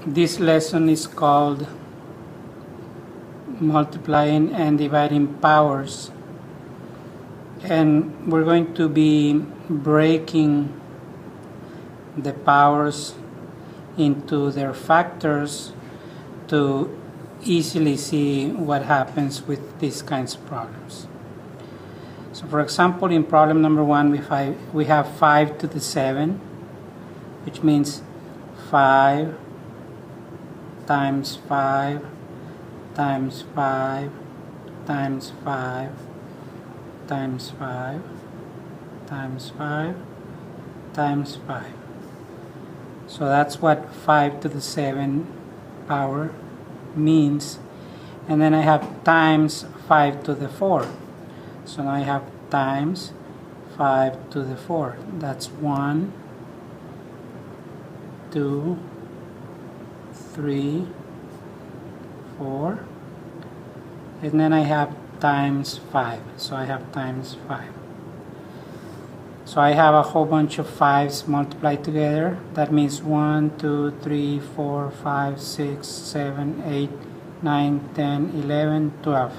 This lesson is called multiplying and dividing powers, and we're going to be breaking the powers into their factors to easily see what happens with these kinds of problems. So for example, in problem number 1 we have 5 to the 7, which means 5 times 5 times 5 times 5 times 5 times 5 times 5. So that's what 5 to the 7 power means. And then I have times 5 to the 4. So now I have times 5 to the 4. That's 1, 2, 3, 4. And then I have times 5. So I have times 5. So I have a whole bunch of 5s multiplied together. That means 1, 2, 3, 4, 5, 6, 7, 8, 9, 10, 11, 12.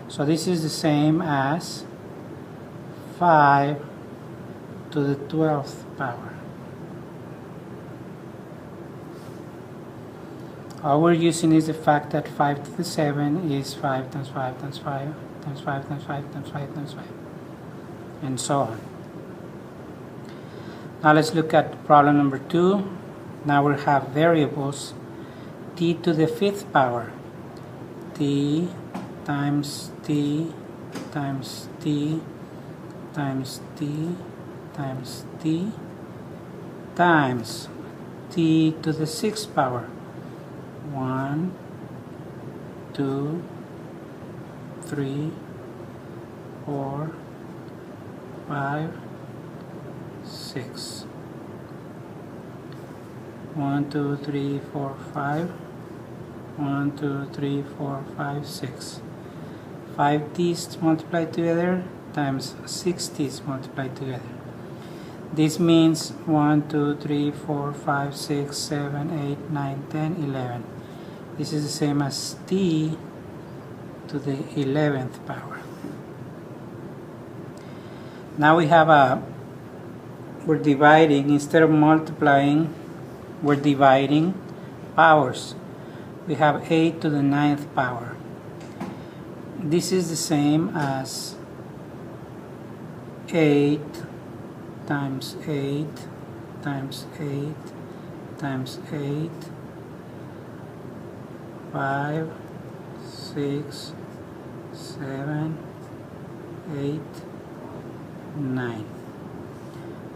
So this is the same as 5 to the 12th power. All we're using is the fact that 5 to the 7 is 5 times 5 times 5 times 5 times 5 times 5 times 5, and so on. Now let's look at problem number 2. Now we have variables t to the 5th power. T times t times t times t times t times t to the 6th power. 1, 2, 3, 4, 5, 6. 1, 2, 3, 4, 5. 1, 2, 3, 4, 5, 6. 5 t's multiplied together times 6 t's multiplied together. This means 1, 2, 3, 4, 5, 6, 7, 8, 9, 10, 11. This is the same as t to the 11th power. Now we have we're dividing, instead of multiplying, we're dividing powers. We have 8 to the 9th power. This is the same as 8 times 8 times 8 times 8, 5, 6, 7, 8, 9.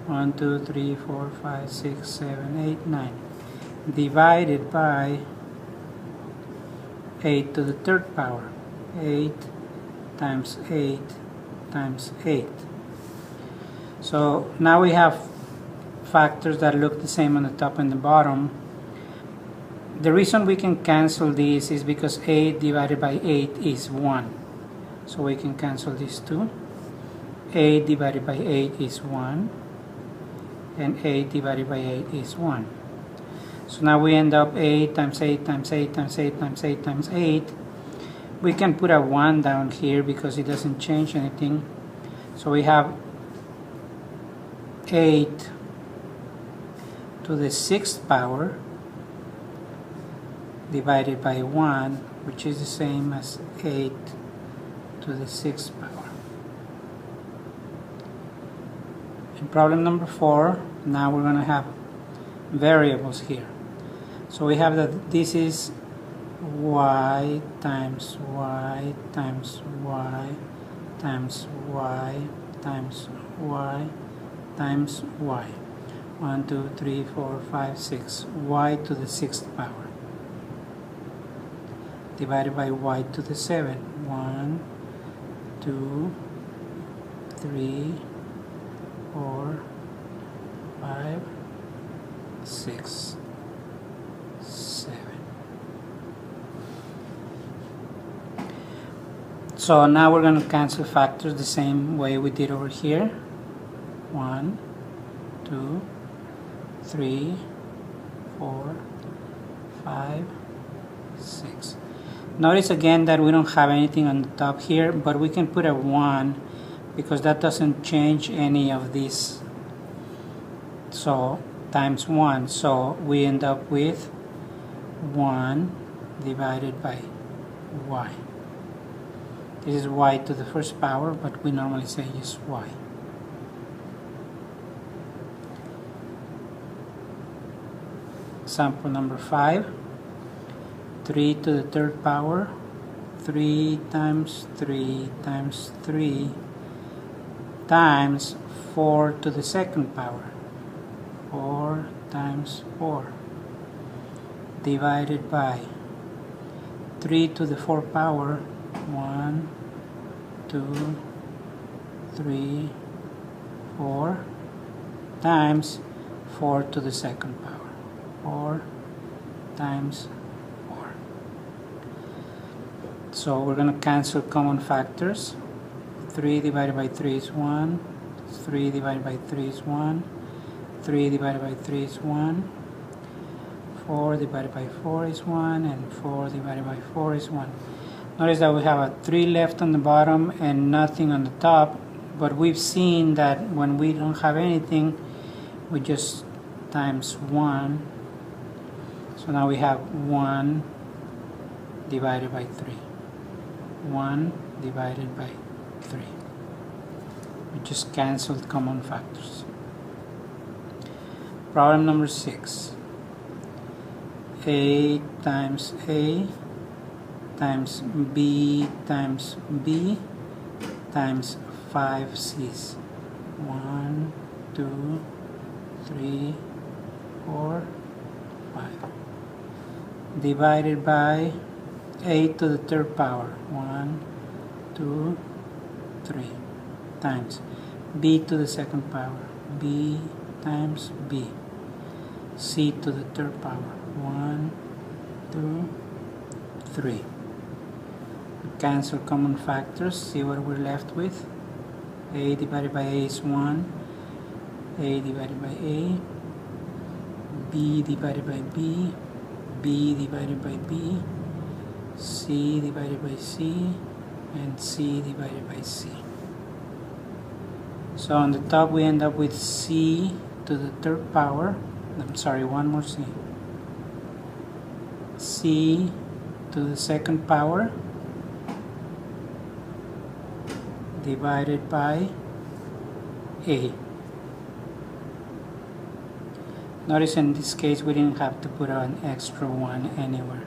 1, 2, 3, 4, 5, 6, 7, 8, 9. Divided by 8 to the 3rd power. 8 times 8 times 8. So now we have factors that look the same on the top and the bottom. The reason we can cancel these is because 8 divided by 8 is 1. So we can cancel these two. 8 divided by 8 is 1. And 8 divided by 8 is 1. So now we end up 8 times 8 times 8 times 8 times 8 times 8. We can put a 1 down here because it doesn't change anything. So we have 8 to the 6th power divided by 1, which is the same as 8 to the 6th power. In problem number 4, now we're going to have variables here. So we have that this is y times y times y times y times y times y. 1, 2, 3, 4, 5, 6. Y to the 6th power divided by y to the 7. 1, 2, 3, 4, 5, 6, 7. So now we're going to cancel factors the same way we did over here. 1, 2, 3, 4, 5, 6. Notice again that we don't have anything on the top here, but we can put a 1 because that doesn't change any of these. So times 1, so we end up with 1 divided by y. This is y to the first power, but we normally say just y. Example number 5. 3 to the third power, 3 times 3 times 3 times 4 to the second power, 4 times 4, divided by 3 to the fourth power, 1, 2, 3, 4, times 4 to the second power, 4 times 4. So we're going to cancel common factors. 3 divided by 3 is 1, 3 divided by 3 is 1, 3 divided by 3 is 1, 4 divided by 4 is 1, and 4 divided by 4 is 1. Notice that we have a 3 left on the bottom and nothing on the top, but we've seen that when we don't have anything, we just times 1. So now we have 1 divided by 3. 1 divided by 3. We just canceled common factors. Problem number 6. A times A times B times B times 5 C's. 1, 2, 3, 4, 5. Divided by A to the third power. 1, 2, 3 times B to the second power. B times B. C to the third power. 1, 2, 3. Cancel common factors. See what we're left with. A divided by A is 1. A divided by A. B divided by B. B divided by B. C divided by C. And C divided by C. So on the top we end up with C to the third power. I'm sorry, one more C. C to the second power divided by A. Notice in this case we didn't have to put an extra 1 anywhere.